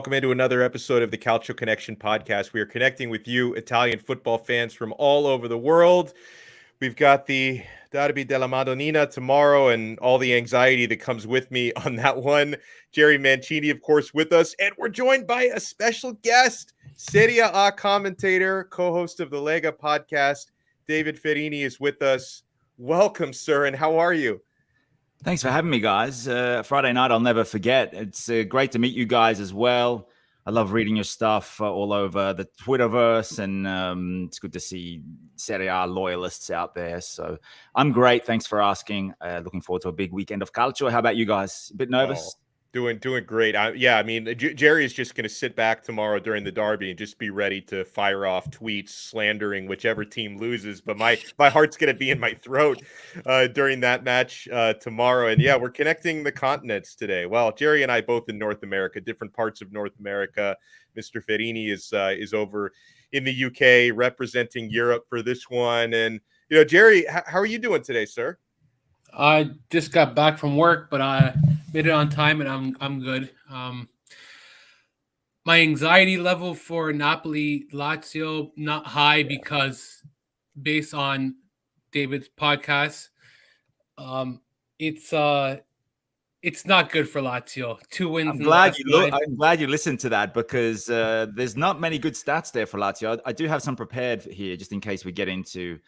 welcome into another episode of the Calcio Connection podcast. We are connecting with you, Italian football fans from all over the world. We've got the Derby della Madonnina tomorrow and all the anxiety that comes with me on that one. Jerry Mancini, of course, with us. And we're joined by a special guest, Serie A commentator, co-host of the Lega podcast. David Ferrini is with us. Welcome, sir, and how are you? Thanks for having me, guys. Friday night, I'll never forget. It's great to meet you guys as well. I love reading your stuff all over the Twitterverse, and it's good to see Serie A loyalists out there. So I'm great. Thanks for asking. Looking forward to a big weekend of calcio. How about you guys? A bit nervous? Doing great. Jerry is just going to sit back tomorrow during the Derby and just be ready to fire off tweets slandering whichever team loses. But my heart's going to be in my throat during that match tomorrow. And yeah, we're connecting the continents today. Well, Jerry and I both in North America, different parts of North America. Mr. Ferrini is over in the UK representing Europe for this one. And Jerry, how are you doing today, sir? I just got back from work, but I made it on time, and I'm good. My anxiety level for Napoli Lazio not high because based on David's podcast, it's not good for Lazio. 2 wins. I'm glad you listened to that because there's not many good stats there for Lazio. I do have some prepared here just in case we get into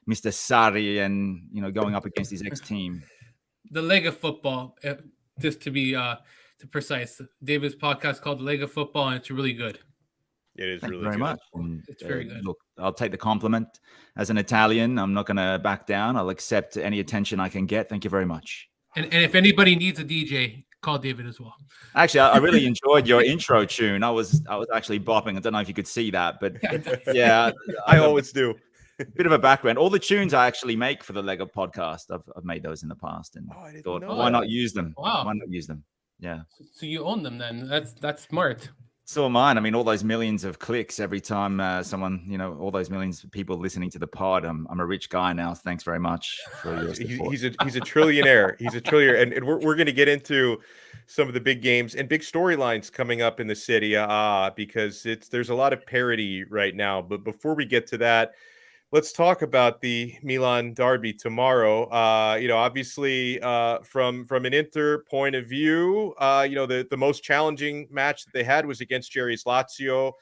Mr. Sarri and going up against his ex-team. The Lega football, just to be precise, David's podcast called The Lega Football, and it's really good. It is. Thank really you very good. much. And, it's very good. Look, I'll take the compliment. As an Italian, I'm not going to back down. I'll accept any attention I can get. Thank you very much. And if anybody needs a DJ, call David as well. Actually, I really enjoyed your intro tune. I was actually bopping. I don't know if you could see that, but yeah, I always do. Bit of a background. All the tunes I actually make for the Lego podcast, I've made those in the past, and thought, why not use them? Wow. Why not use them? Yeah. So you own them then? That's smart. So mine. I mean, all those millions of clicks every time someone, all those millions of people listening to the pod. I'm a rich guy now. Thanks very much for your support. He's a trillionaire. He's a trillionaire, and we're going to get into some of the big games and big storylines coming up in the Serie A because there's a lot of parity right now. But before we get to that, let's talk about the Milan Derby tomorrow. Obviously, from an Inter point of view, the most challenging match that they had was against Jerry's Lazio.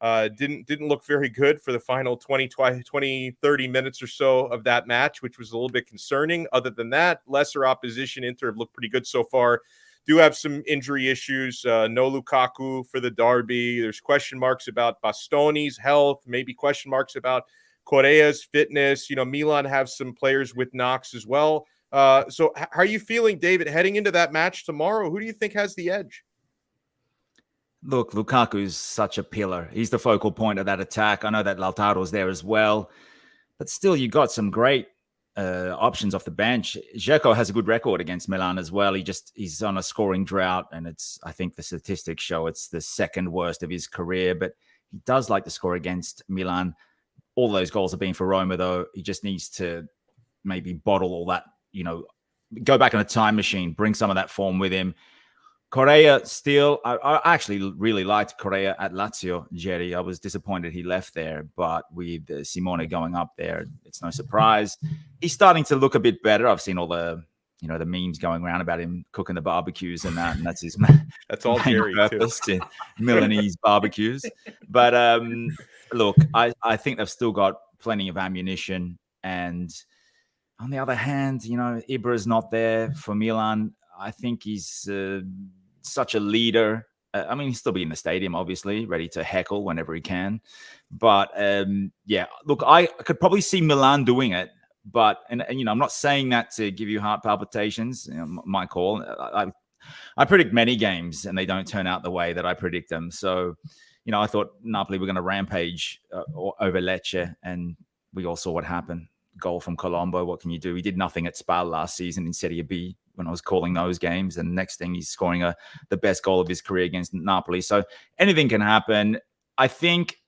Didn't look very good for the final 20, 30 minutes or so of that match, which was a little bit concerning. Other than that, lesser opposition. Inter have looked pretty good so far. Do have some injury issues. No Lukaku for the Derby. There's question marks about Bastoni's health, maybe question marks about Correa's fitness. Milan have some players with knocks as well. So how are you feeling, David, heading into that match tomorrow? Who do you think has the edge? Look, Lukaku is such a pillar. He's the focal point of that attack. I know that Lautaro's there as well, but still, you got some great options off the bench. Dzeko has a good record against Milan as well. He's on a scoring drought, and I think the statistics show it's the second worst of his career, but he does like to score against Milan. All those goals are being for Roma, though. He just needs to maybe bottle all that, go back in a time machine, bring some of that form with him. Correa still, I actually really liked Correa at Lazio, Jerry. I was disappointed he left there, but with Simone going up there, it's no surprise. He's starting to look a bit better. I've seen all the, the memes going around about him cooking the barbecues and that's his that's all Jerry purpose to Milanese barbecues. But look, I think they've still got plenty of ammunition. And on the other hand, Ibra's not there for Milan. I think he's such a leader. He'll still be in the stadium, obviously, ready to heckle whenever he can. But look, I could probably see Milan doing it. But and I'm not saying that to give you heart palpitations. My call. I predict many games, and they don't turn out the way that I predict them. So, I thought Napoli were going to rampage over Lecce, and we all saw what happened. Goal from Colombo. What can you do? He did nothing at Spal last season in Serie B when I was calling those games, and next thing he's scoring the best goal of his career against Napoli. So anything can happen. I think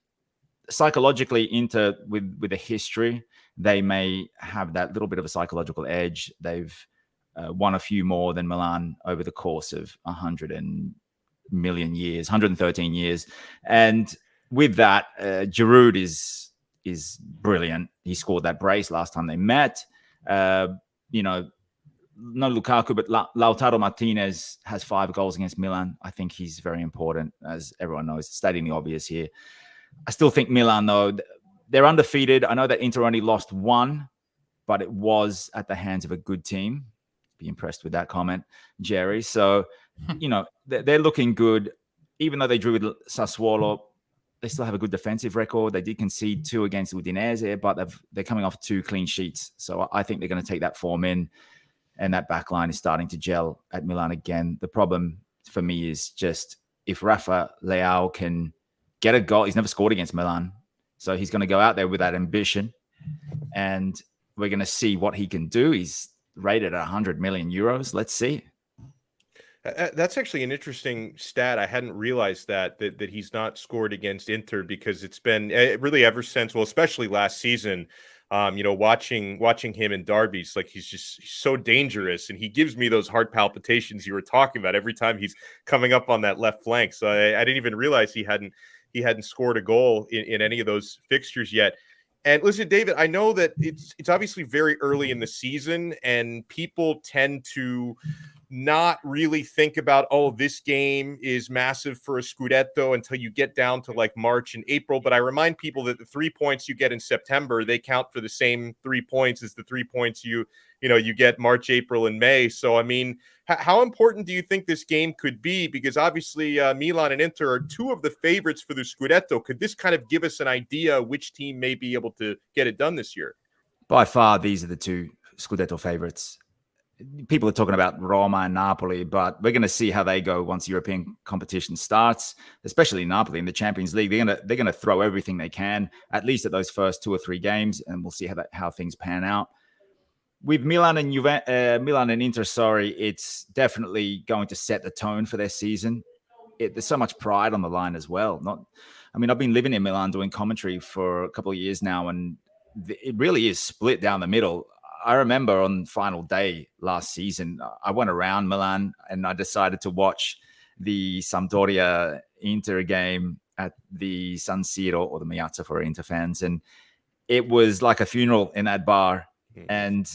psychologically, Inter with a history, they may have that little bit of a psychological edge. They've won a few more than Milan over the course of million years, 113 years. And with that, Giroud is brilliant. He scored that brace last time they met. You know, no Lukaku, but Lautaro Martinez has 5 goals against Milan. I think he's very important, as everyone knows, stating the obvious here. I still think Milan, though, they're undefeated. I know that Inter only lost 1, but it was at the hands of a good team. Be impressed with that comment, Jerry. So, you know, they're looking good. Even though they drew with Sassuolo, they still have a good defensive record. They did concede 2 against Udinese, but they're coming off 2 clean sheets. So I think they're going to take that form in, and that back line is starting to gel at Milan again. The problem for me is just if Rafa Leao can get a goal. He's never scored against Milan. So he's going to go out there with that ambition, and we're going to see what he can do. He's rated at 100 million euros. Let's see. That's actually an interesting stat. I hadn't realized that he's not scored against Inter, because it's been really ever since, well, especially last season, you know, watching him in derbies, like he's so dangerous, and he gives me those heart palpitations you were talking about every time he's coming up on that left flank. So I didn't even realize he hadn't scored a goal in any of those fixtures yet. And listen, David, I know that it's obviously very early in the season, and people tend to not really think about, oh, this game is massive for a Scudetto until you get down to like March and April. But I remind people that the 3 points you get in September, they count for the same 3 points as the 3 points you get March, April, and May. So, I mean, how important do you think this game could be? Because obviously Milan and Inter are 2 of the favorites for the Scudetto. Could this kind of give us an idea which team may be able to get it done this year? By far, these are the 2 Scudetto favorites. People are talking about Roma and Napoli, but we're going to see how they go once European competition starts, especially Napoli in the Champions League. They're going to throw everything they can, at least at those first 2 or 3 games, and we'll see how things pan out. With Milan and Inter, it's definitely going to set the tone for their season. There's so much pride on the line as well. I've been living in Milan doing commentary for a couple of years now, and it really is split down the middle. I remember on final day last season, I went around Milan and I decided to watch the Sampdoria Inter game at the San Siro, or the Miazza for Inter fans. And it was like a funeral in that bar. And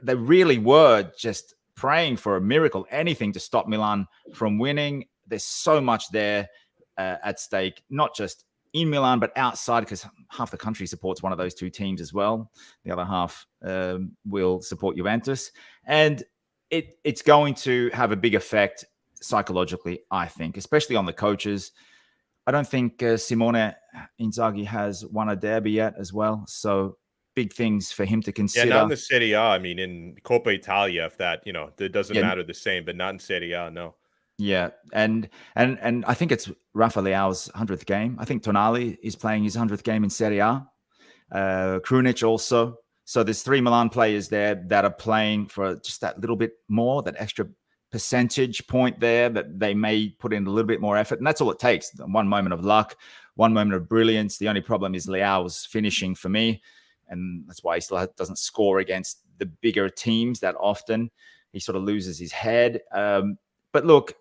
they really were just praying for a miracle, anything to stop Milan from winning. There's so much there at stake, not just in Milan, but outside, because half the country supports one of those 2 teams as well. The other half will support Juventus. And it's going to have a big effect psychologically, I think, especially on the coaches. I don't think Simone Inzaghi has won a derby yet as well. So big things for him to consider. Yeah, not in the Serie A. I mean, in Coppa Italia, if that, it doesn't matter the same, but not in Serie A, no. Yeah, and I think it's Rafa Leao's 100th game. I think Tonali is playing his 100th game in Serie A. Krunic also. So there's 3 Milan players there that are playing for just that little bit more, that extra percentage point there, that they may put in a little bit more effort. And that's all it takes. 1 moment of luck, 1 moment of brilliance. The only problem is Leao's finishing for me. And that's why he still doesn't score against the bigger teams that often. He sort of loses his head. But look,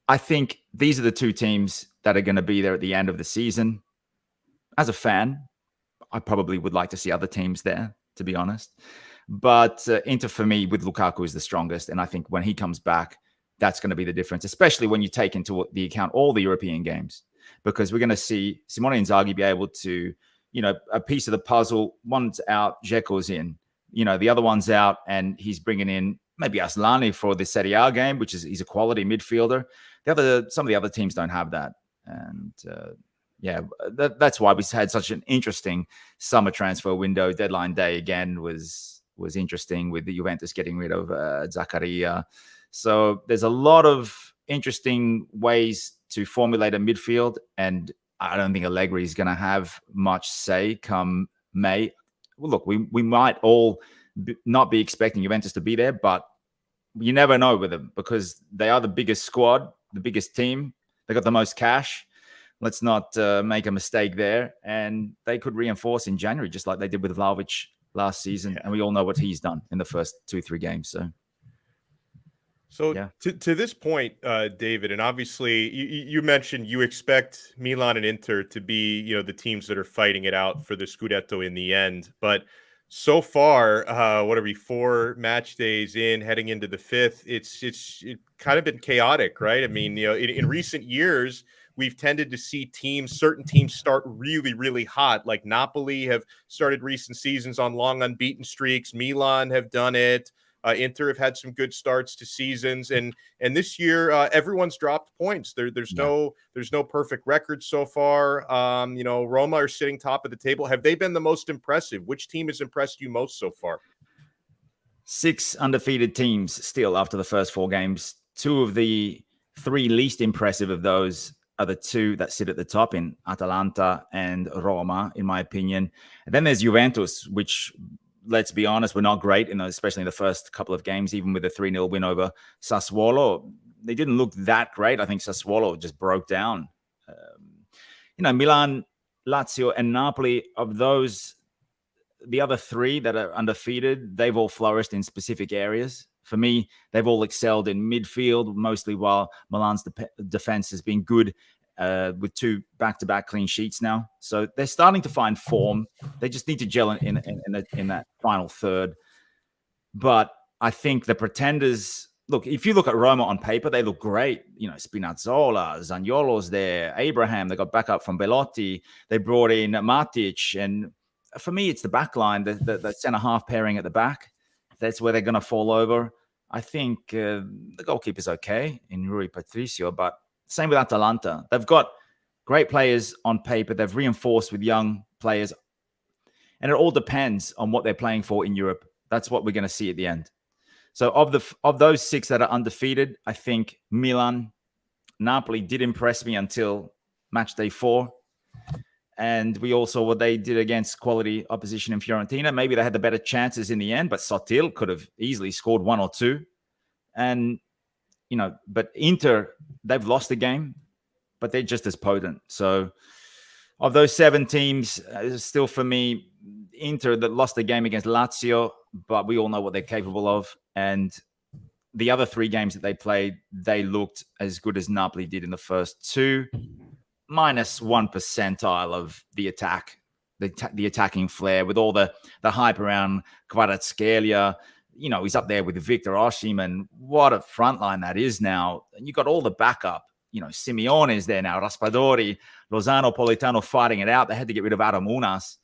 I think these are the 2 teams that are going to be there at the end of the season. As a fan, I probably would like to see other teams there, to be honest. But Inter, for me, with Lukaku, is the strongest. And I think when he comes back, that's going to be the difference, especially when you take into the account all the European games. Because we're going to see Simone Inzaghi be able to, a piece of the puzzle. One's out, Dzeko's in. The other one's out, and he's bringing in maybe Aslani for the Serie A game, which is he's a quality midfielder. Some of the other teams don't have that. And that's why we had such an interesting summer transfer window. Deadline day again was interesting, with the Juventus getting rid of Zaccaria. So there's a lot of interesting ways to formulate a midfield, and I don't think Allegri is going to have much say come May. Well, look, we might all not be expecting Juventus to be there, but you never know with them, because they are the biggest squad, the biggest team. They got the most cash. Let's not make a mistake there. And they could reinforce in January, just like they did with Vlahovic last season. And we all know what he's done in the first 2-3 games. So So Yeah. to this point, David, and obviously you mentioned you expect Milan and Inter to be, the teams that are fighting it out for the Scudetto in the end. But so far, what are we, 4 match days in, heading into the fifth? It kind of been chaotic, right? I mean, in recent years, we've tended to see certain teams start really, really hot. Like Napoli have started recent seasons on long unbeaten streaks. Milan have done it. Inter have had some good starts to seasons, and this year everyone's dropped points. There's no perfect record so far. Roma are sitting top of the table. Have they been the most impressive? Which team has impressed you most so far? 6 undefeated teams still after the first 4 games. 2 of the 3 least impressive of those are the 2 that sit at the top in Atalanta and Roma, in my opinion. And then there's Juventus, which, let's be honest, were not great, especially in the first couple of games, even with a 3-0 win over Sassuolo. They didn't look that great. I think Sassuolo just broke down. Milan, Lazio, and Napoli, of those, the other 3 that are undefeated, they've all flourished in specific areas. For me, they've all excelled in midfield, mostly while Milan's defense has been good with 2 back-to-back clean sheets now. So they're starting to find form. They just need to gel in that final third. But I think the pretenders, look, if you look at Roma on paper, they look great. Spinazzola, Zaniolo's there, Abraham, they got backup from Belotti. They brought in Matic. And for me, it's the back line, the centre-half pairing at the back. That's where they're going to fall over. I think the goalkeeper's okay in Rui Patricio, but same with Atalanta. They've got great players on paper. They've reinforced with young players. And it all depends on what they're playing for in Europe. That's what we're going to see at the end. So of those 6 that are undefeated, I think Milan, Napoli did impress me until match day 4. And we all saw what they did against quality opposition in Fiorentina. Maybe they had the better chances in the end, but Sotil could have easily scored 1 or 2. And, but Inter, they've lost the game, but they're just as potent. So of those 7 teams, still for me, Inter that lost the game against Lazio, but we all know what they're capable of. And the other 3 games that they played, they looked as good as Napoli did in the first 2. Minus 1 percentile of the attack, the attacking flair, with all the hype around Kvaratskhelia. He's up there with Victor Osimhen. What a front line that is now. And you got all the backup. Simeone is there now, Raspadori, Lozano, Politano fighting it out. They had to get rid of Adam Unas.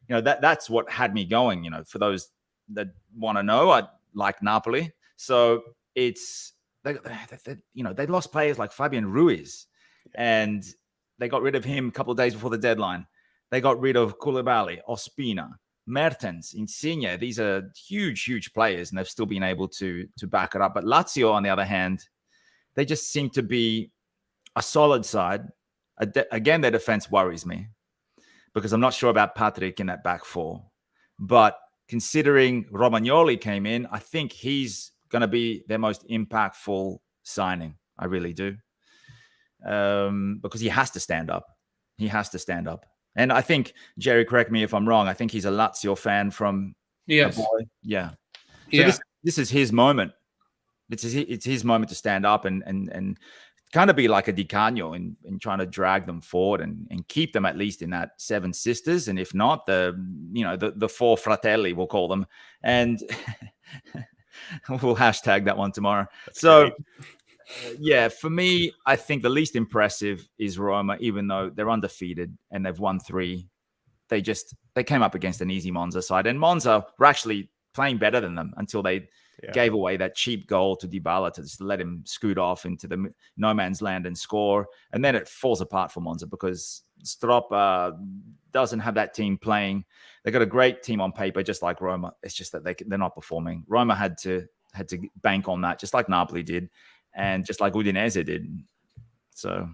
That's what had me going. For those that want to know, I like Napoli. So it's, they lost players like Fabian Ruiz, and they got rid of him a couple of days before the deadline. They got rid of Koulibaly, Ospina, Mertens, Insigne. These are huge, huge players, and they've still been able to back it up. But Lazio, on the other hand, they just seem to be a solid side. Again, their defense worries me because I'm not sure about Patrick in that back 4. But considering Romagnoli came in, I think he's going to be their most impactful signing. I really do. Because he has to stand up. He has to stand up. And I think, Jerry, correct me if I'm wrong, I think he's a Lazio fan from Yes. a boy. Yeah. So this is his moment. It's his moment to stand up and kind of be like a Di Canio in trying to drag them forward and keep them at least in that 7 sisters. And if not, the 4 fratelli, we'll call them. And we'll hashtag that one tomorrow. That's so great. For me, I think the least impressive is Roma, even though they're undefeated and they've won 3. They came up against an easy Monza side, and Monza were actually playing better than them until they gave away that cheap goal to Dybala to just let him scoot off into the no man's land and score. And then it falls apart for Monza because Strop doesn't have that team playing. They got a great team on paper, just like Roma. It's just that they're not performing. Roma had to bank on that, just like Napoli did. And just like Udinese did. So,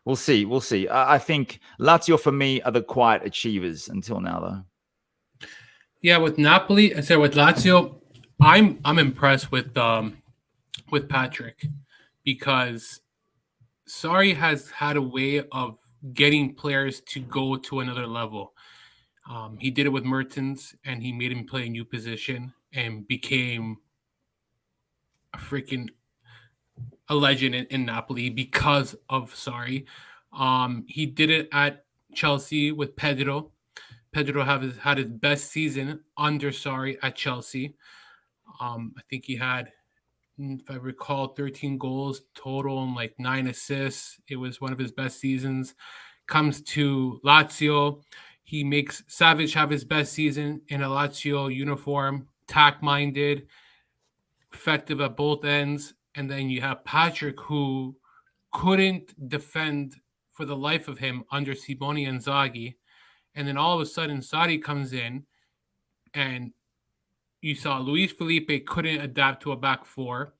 we'll see. We'll see. I think Lazio, for me, are the quiet achievers until now, though. Yeah, with Napoli, I said with Lazio, I'm impressed with Patrick because Sarri has had a way of getting players to go to another level. He did it with Mertens, and he made him play a new position and became a legend in Napoli because of Sarri. He did it at Chelsea with Pedro. Pedro had his best season under Sarri at Chelsea. I think he had, if I recall, 13 goals total and like 9 assists. It was one of his best seasons. Comes to Lazio. He makes Savic have his best season in a Lazio uniform, attack-minded, effective at both ends. And then you have Patrick, who couldn't defend for the life of him under Simone Inzaghi. And then all of a sudden, Sarri comes in, and you saw Luis Felipe couldn't adapt to a back four.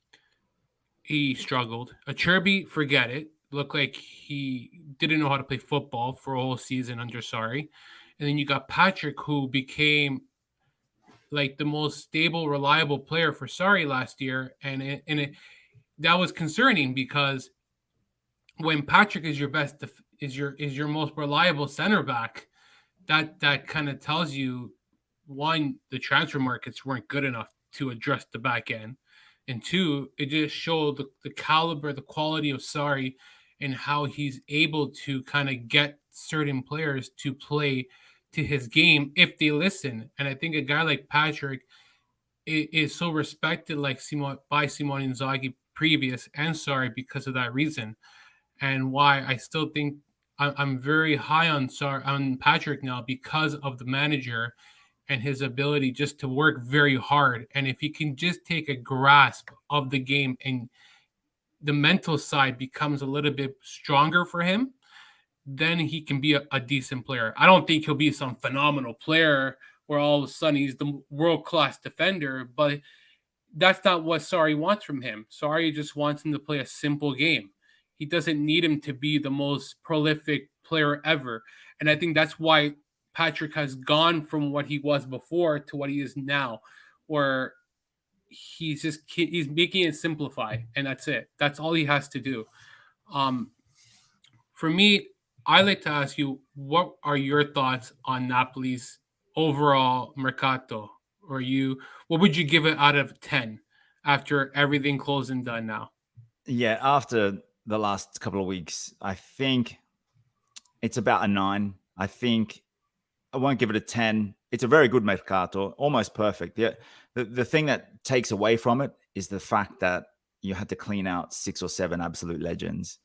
He struggled. Acerbi, forget it. Looked like he didn't know how to play football for a whole season under Sarri. And then you got Patrick, who became like the most stable, reliable player for Sarri last year. And that was concerning, because when Patrick is your best, is your most reliable center back, that kind of tells you, one, the transfer markets weren't good enough to address the back end, and two, it just showed the caliber, the quality of Sarri, and how he's able to kind of get certain players to play to his game if they listen. And I think a guy like Patrick is so respected, like by Simone Inzaghi previous and Sarri, because of that reason. And why I still think I'm very high on Patrick now, because of the manager and his ability just to work very hard. And if he can just take a grasp of the game and the mental side becomes a little bit stronger for him, then he can be a decent player. I don't think he'll be some phenomenal player where all of a sudden he's the world-class defender, but that's not what Sarri wants from him. Sarri just wants him to play a simple game. He doesn't need him to be the most prolific player ever. And I think that's why Patrick has gone from what he was before to what he is now, where he's making it simplify, and that's it. That's all he has to do. For me, I like to ask you, what are your thoughts on Napoli's overall mercato? What would you give it out of 10 after everything closed and done now? Yeah, after the last couple of weeks, I think it's about a 9. I think I won't give it a 10. It's a very good mercato, almost perfect. The thing that takes away from it is the fact that you had to clean out 6 or 7 absolute legends.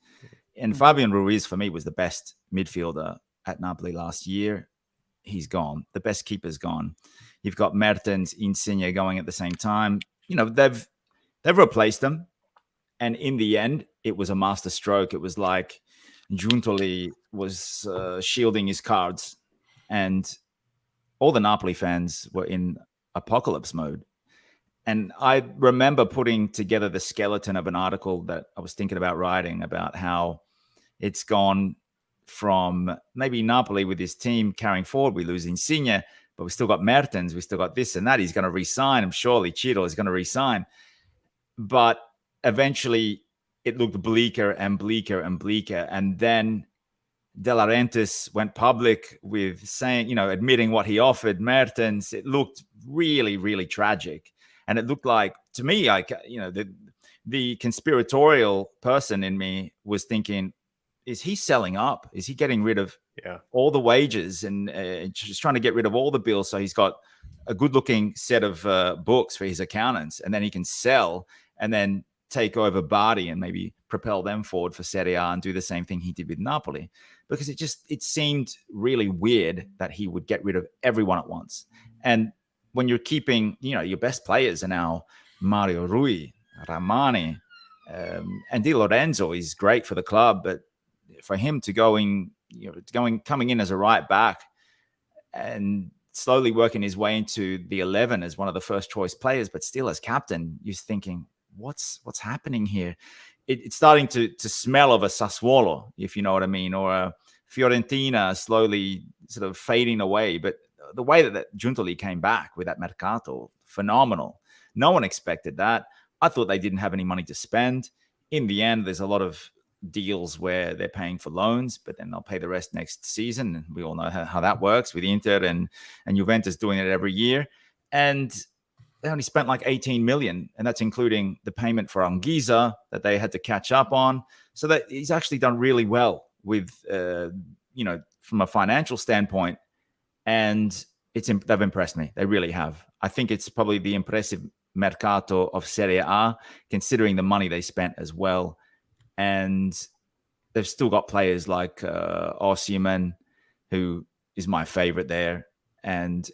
And Fabian Ruiz, for me, was the best midfielder at Napoli last year. He's gone. The best keeper's gone. You've got Mertens, Insigne going at the same time. You know, they've replaced them. And in the end, it was a master stroke. It was like Giuntoli was shielding his cards, and all the Napoli fans were in apocalypse mode. And I remember putting together the skeleton of an article that I was thinking about writing about how it's gone from maybe Napoli with his team carrying forward. We lose Insigne, but we still got Mertens. We still got this and that. He's going to re-sign him. Surely Ciro is going to re-sign. But eventually it looked bleaker and bleaker and bleaker. And then De Laurentiis went public with saying, admitting what he offered Mertens. It looked really, really tragic. And it looked like, to me, the conspiratorial person in me was thinking, is he selling up? Is he getting rid of all the wages and just trying to get rid of all the bills so he's got a good-looking set of books for his accountants, and then he can sell and then take over Parity and maybe propel them forward for Serie A and do the same thing he did with Napoli? Because it seemed really weird that he would get rid of everyone at once. And when you're keeping, your best players are now Mario Rui, Ramani, and Di Lorenzo is great for the club, but for him to coming in as a right back and slowly working his way into the 11 as one of the first choice players, but still as captain, you're thinking, what's happening here? It's starting to smell of a Sassuolo, if you know what I mean, or a Fiorentina slowly sort of fading away. But the way that Giuntoli came back with that mercato, phenomenal. No one expected that. I thought they didn't have any money to spend. In the end, there's a lot of deals where they're paying for loans, but then they'll pay the rest next season. We all know how that works with Inter and Juventus doing it every year. And they only spent like 18 million, and that's including the payment for Anguissa that they had to catch up on. So that he's actually done really well with, from a financial standpoint, and they've impressed me. They really have. I think it's probably the impressive mercato of Serie A, considering the money they spent as well. And they've still got players like Osimhen, who is my favorite there. And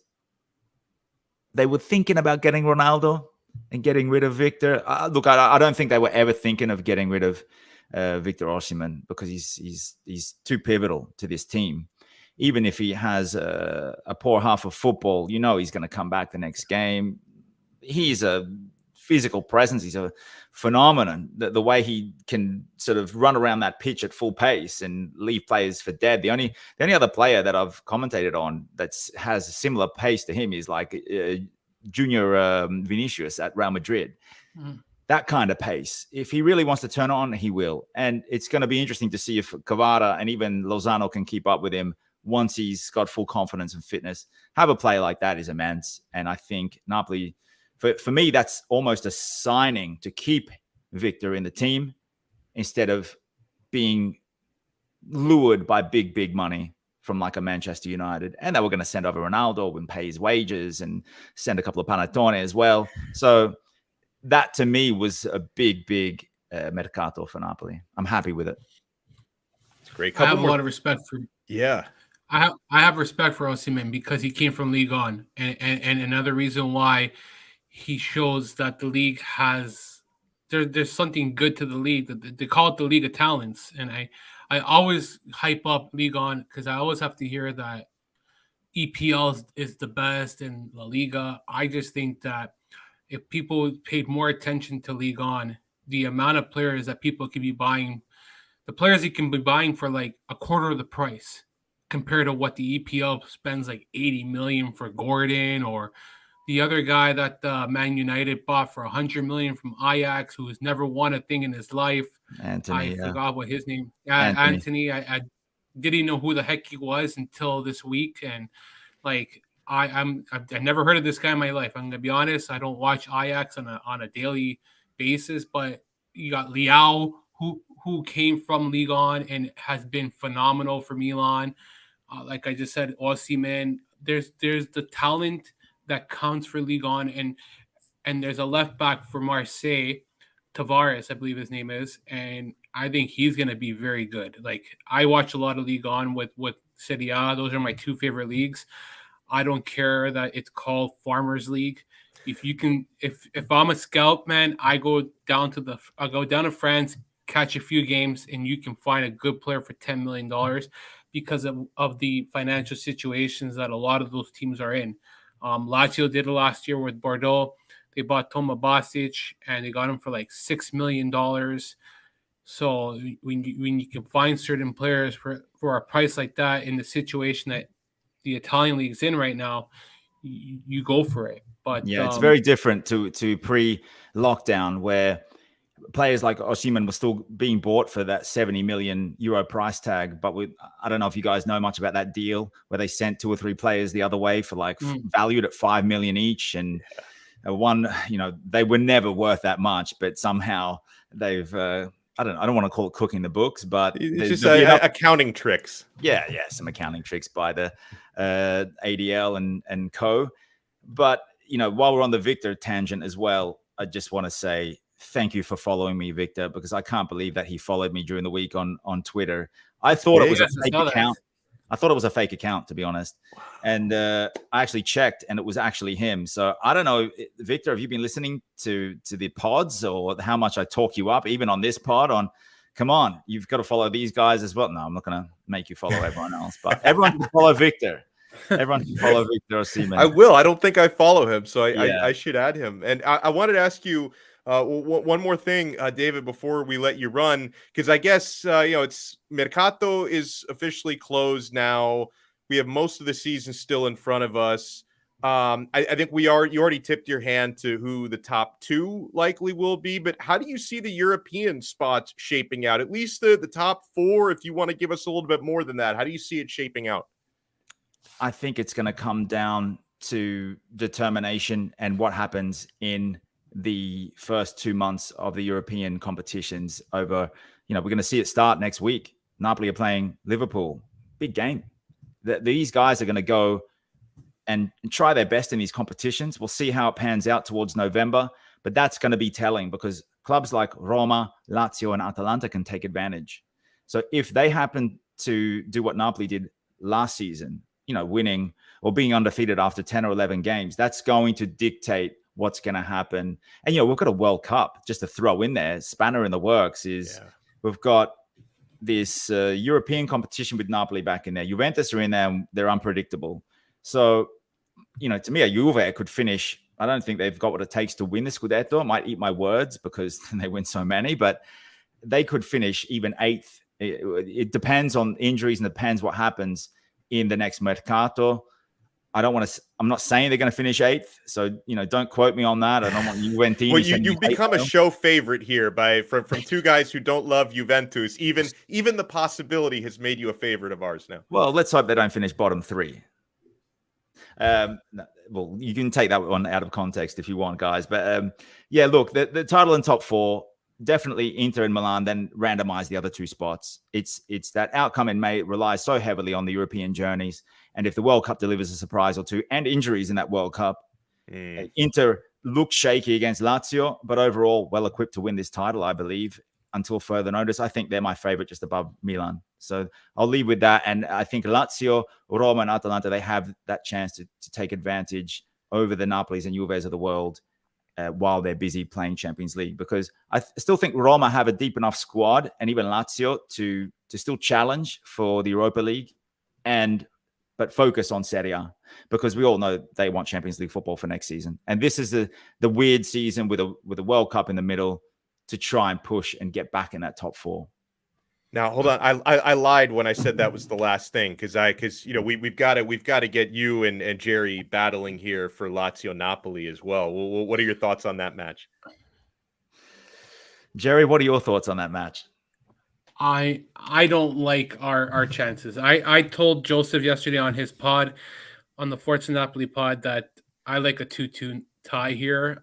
they were thinking about getting Ronaldo and getting rid of Victor. Look, I don't think they were ever thinking of getting rid of Victor Osimhen, because he's too pivotal to this team. Even if he has a poor half of football, he's going to come back the next game. He's a physical presence. He's a phenomenon. The way he can sort of run around that pitch at full pace and leave players for dead. The only other player that I've commentated on that has a similar pace to him is like Junior Vinicius at Real Madrid. That kind of pace. If he really wants to turn on, he will. And it's going to be interesting to see if Kvara and even Lozano can keep up with him once he's got full confidence and fitness. Have a player like that is immense. And I think Napoli, for me, that's almost a signing to keep Victor in the team instead of being lured by big money from like a Manchester United. And they were going to send over Ronaldo and pay his wages and send a couple of Panettone as well. So that to me was a big mercato for Napoli. I'm happy with it. It's great. I have a lot of respect for. Yeah. I have respect for Osimhen because he came from Ligue 1, and another reason why he shows that the league has there's something good to the league. They call it the League of Talents, and I always hype up Ligue 1 because I always have to hear that EPL is the best in La Liga. I just think that if people paid more attention to Ligue 1, the amount of players that people could be buying, the players you can be buying for like a quarter of the price compared to what the EPL spends like 80 million for Gordon, or the other guy that Man United bought for 100 million from Ajax, who has never won a thing in his life. Anthony, I forgot what his name. Anthony. I didn't know who the heck he was until this week, and like I've never heard of this guy in my life. I'm gonna be honest. I don't watch Ajax on a daily basis, but you got Leao, who came from Ligue 1 and has been phenomenal for Milan. Like I just said, Osimhen. There's the talent that counts for Ligue 1, and there's a left back for Marseille, Tavares, I believe his name is, and I think he's going to be very good. Like I watch a lot of Ligue 1 with Serie A. Those are my two favorite leagues. I don't care that it's called Farmers League. If you can, if I'm a scout, man, I go down to France, catch a few games, and you can find a good player for $10 million because of the financial situations that a lot of those teams are in. Lazio did it last year with Bordeaux. They bought Toma Basic, and they got him for like $6 million. So when you can find certain players for a price like that in the situation that the Italian league's in right now, you go for it. But yeah, it's very different to pre-lockdown, where players like Osimhen were still being bought for that 70 million euro price tag. But I don't know if you guys know much about that deal where they sent 2 or 3 players the other way for like valued at 5 million each. And one, they were never worth that much, but somehow they've, I don't want to call it cooking the books, but it's just accounting tricks. Yeah. Some accounting tricks by the ADL and co. But, while we're on the Victor tangent as well, I just want to say, thank you for following me, Victor, because I can't believe that he followed me during the week on Twitter. I thought it was a fake account. I thought it was a fake account, to be honest. And I actually checked, and it was actually him. So I don't know, Victor, have you been listening to the pods, or how much I talk you up, even on this pod? Come on, you've got to follow these guys as well. No, I'm not going to make you follow everyone else, but everyone can follow Victor. Everyone can follow Victor Osimhen. I will. I don't think I follow him, so I should add him. And I wanted to ask you one more thing, David, before we let you run, because I guess it's Mercato is officially closed now. We have most of the season still in front of us. I think you already tipped your hand to who the top 2 likely will be, but how do you see the European spots shaping out? At least the top 4, if you want to give us a little bit more than that. How do you see it shaping out? I think it's going to come down to determination and what happens in the first 2 months of the European competitions over, we're going to see it start next week. Napoli are playing Liverpool. Big game. These guys are going to go and try their best in these competitions. We'll see how it pans out towards November, but that's going to be telling because clubs like Roma, Lazio, and Atalanta can take advantage. So if they happen to do what Napoli did last season, winning or being undefeated after 10 or 11 games, that's going to dictate what's going to happen. And, we've got a World Cup just to throw in there. Spanner in the works is we've got this European competition with Napoli back in there. Juventus are in there and they're unpredictable. So, to me, a Juve could finish. I don't think they've got what it takes to win the Scudetto. I might eat my words because they win so many, but they could finish even 8th. It depends on injuries and depends what happens in the next Mercato. I'm not saying they're going to finish 8th. So, don't quote me on that. I don't want Juventini. Well, you've become a show favorite here from two guys who don't love Juventus. Even the possibility has made you a favorite of ours now. Well, let's hope they don't finish bottom 3. Well, you can take that one out of context if you want, guys. But look, the title and top 4, definitely Inter and Milan, then randomize the other 2 spots. It's that outcome in May relies so heavily on the European journeys. And if the World Cup delivers a surprise or 2 and injuries in that World Cup, Inter looked shaky against Lazio, but overall well equipped to win this title, I believe, until further notice. I think they're my favorite just above Milan. So I'll leave with that. And I think Lazio, Roma, and Atalanta, they have that chance to take advantage over the Napolis and Juves of the world while they're busy playing Champions League. Because I still think Roma have a deep enough squad and even Lazio to still challenge for the Europa League but focus on Serie A, because we all know they want Champions League football for next season. And this is the weird season with a World Cup in the middle to try and push and get back in that top 4. Now, hold on. I lied when I said that was the last thing because we've got to get you and Jerry battling here for Lazio Napoli as well. What are your thoughts on that match? Jerry, what are your thoughts on that match? I don't like our chances. I told Joseph yesterday on his pod, on the Forza Napoli pod, that I like a 2-2 tie here.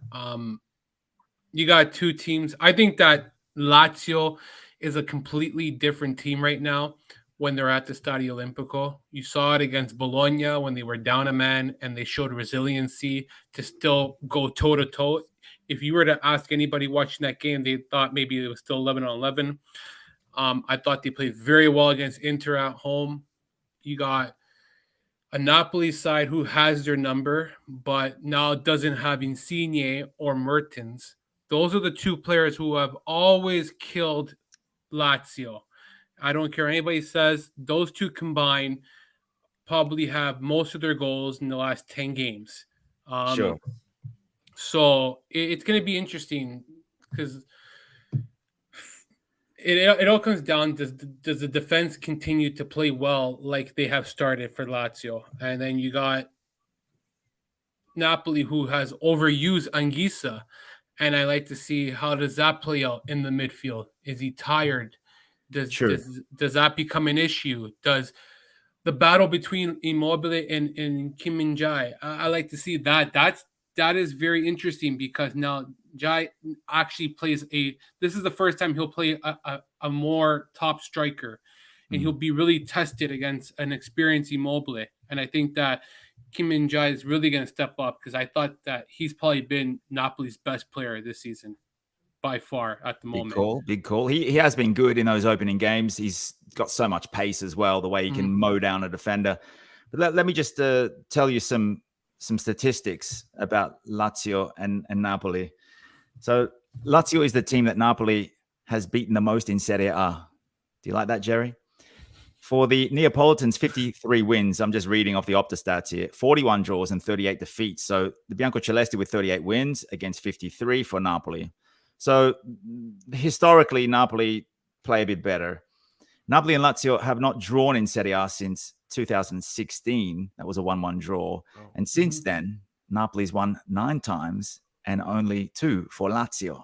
You got 2 teams. I think that Lazio is a completely different team right now when they're at the Stadio Olimpico. You saw it against Bologna when they were down a man and they showed resiliency to still go toe-to-toe. If you were to ask anybody watching that game, they thought maybe it was still 11-11. I thought they played very well against Inter at home. You got a Napoli side who has their number, but now doesn't have Insigne or Mertens. Those are the 2 players who have always killed Lazio. I don't care what anybody says. Those 2 combined probably have most of their goals in the last 10 games. Sure. So it's going to be interesting because it all comes down, does the defense continue to play well like they have started for Lazio? And then you got Napoli, who has overused Anguissa, and I like to see how does that play out in the midfield. Is he tired? Does that become an issue? Does the battle between Immobile and Kim Min-jae, I like to see that. That is very interesting because now Jai actually plays this is the first time he'll play a more top striker, and he'll be really tested against an experienced Immobile. And I think that Kim Min-jae is really going to step up because I thought that he's probably been Napoli's best player this season by far at the moment. Big call. He has been good in those opening games. He's got so much pace as well, the way he can mow down a defender. But let me just tell you some statistics about Lazio and Napoli. So Lazio is the team that Napoli has beaten the most in Serie A. Do you like that, Jerry? For the Neapolitans, 53 wins. I'm just reading off the Opta stats here. 41 draws and 38 defeats. So the Biancocelesti with 38 wins against 53 for Napoli. So historically, Napoli play a bit better. Napoli and Lazio have not drawn in Serie A since 2016. That was a 1-1 draw. And since then, Napoli's won 9 times and only 2 for Lazio.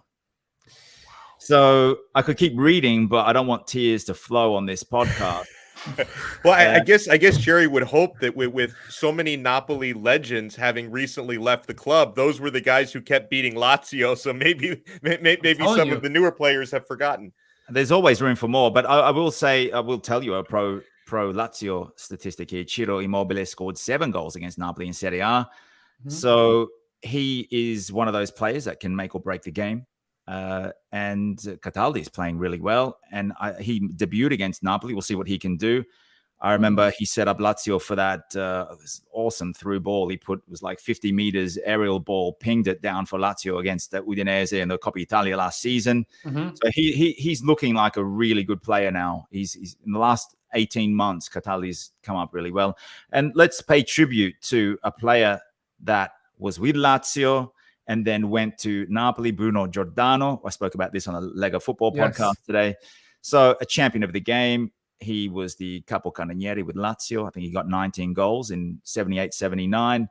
So I could keep reading, but I don't want tears to flow on this podcast. Well, I guess Jerry would hope that with so many Napoli legends having recently left the club, those were the guys who kept beating Lazio. So maybe some of the newer players have forgotten. There's always room for more, but I will tell you a pro Lazio statistic here. Ciro Immobile scored 7 goals against Napoli in Serie A. So he is one of those players that can make or break the game. And Cataldi is playing really well. And he debuted against Napoli. We'll see what he can do. I remember he set up Lazio for that awesome through ball. It was like 50 meters aerial ball, pinged it down for Lazio against Udinese in the Coppa Italia last season. So he's looking like a really good player now. He's in the last 18 months, Cataldi's come up really well. And let's pay tribute to a player that was with Lazio and then went to Napoli, Bruno Giordano. I spoke about this on a Lega Football podcast today. So a champion of the game. He was the capocannoniere with Lazio. I think he got 19 goals in 78, 79.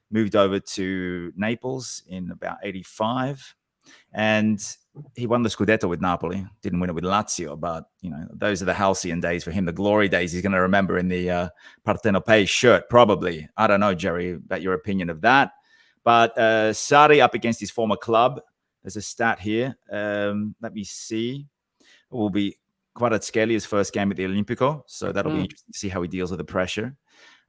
Moved over to Naples in about 85. And he won the Scudetto with Napoli. Didn't win it with Lazio, but, those are the halcyon days for him. The glory days he's going to remember in the Partenopei shirt, probably. I don't know, Jerry, about your opinion of that. But Sarri up against his former club. There's a stat here. Let me see. It will be Kvaratskhelia first game at the Olimpico. So that'll be interesting to see how he deals with the pressure.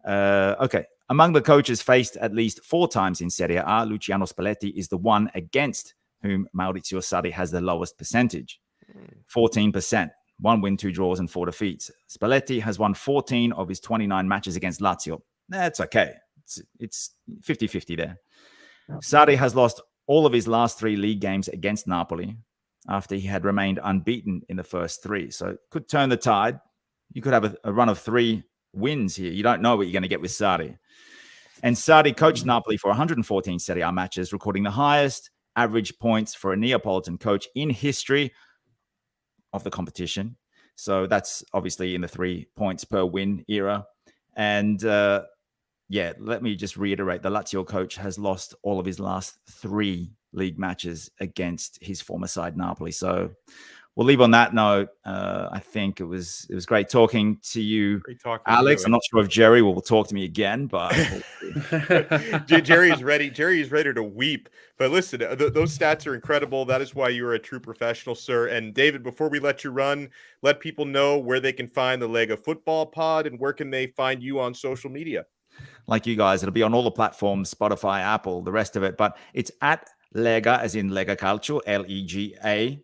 Okay. Among the coaches faced at least 4 times in Serie A, Luciano Spalletti is the one against whom Maurizio Sarri has the lowest percentage. 14%. 1 win, 2 draws, and 4 defeats. Spalletti has won 14 of his 29 matches against Lazio. That's okay. It's 50-50 there. Sarri has lost all of his last 3 league games against Napoli after he had remained unbeaten in the first 3. So it could turn the tide. You could have a run of 3 wins here. You don't know what you're going to get with Sarri. And Sarri coached Napoli for 114 Serie A matches, recording the highest average points for a Neapolitan coach in history of the competition. So that's obviously in the 3 points per win era. And let me just reiterate, the Lazio coach has lost all of his last 3 league matches against his former side, Napoli. So we'll leave on that note. I think it was great talking to you, Alex. I'm not sure if Jerry will talk to me again, but Jerry's ready. Jerry's ready to weep. But listen, those stats are incredible. That is why you're a true professional, sir. And David, before we let you run, let people know where they can find the Lega Football Pod and where can they find you on social media. Like you guys, it'll be on all the platforms, Spotify, Apple, the rest of it. But it's at Lega, as in Lega Calcio, Lega.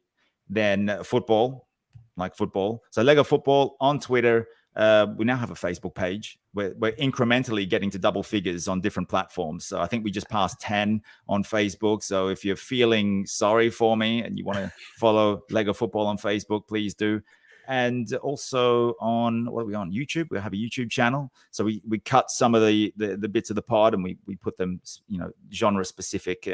Then football, like football. So Lega Football on Twitter. We now have a Facebook page. We're incrementally getting to double figures on different platforms. So I think we just passed 10 on Facebook. So if you're feeling sorry for me and you want to follow Lega Football on Facebook, please do. And also on, what are we on? YouTube. We have a YouTube channel. So we cut some of the bits of the pod and we put them, genre specific,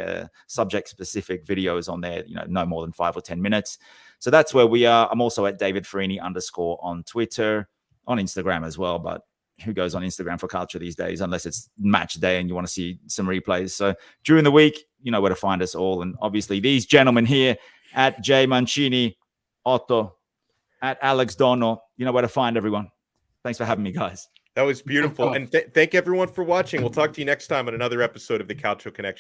subject specific videos on there, no more than 5 or 10 minutes. So that's where we are. I'm also at David Ferrini _ on Twitter, on Instagram as well. But who goes on Instagram for culture these days, unless it's match day and you want to see some replays. So during the week, you know where to find us all. And obviously these gentlemen here at J Mancini, Otto, at Alex Donno, you know where to find everyone. Thanks for having me, guys. That was beautiful. And thank everyone for watching. We'll talk to you next time on another episode of the Calcio Connection.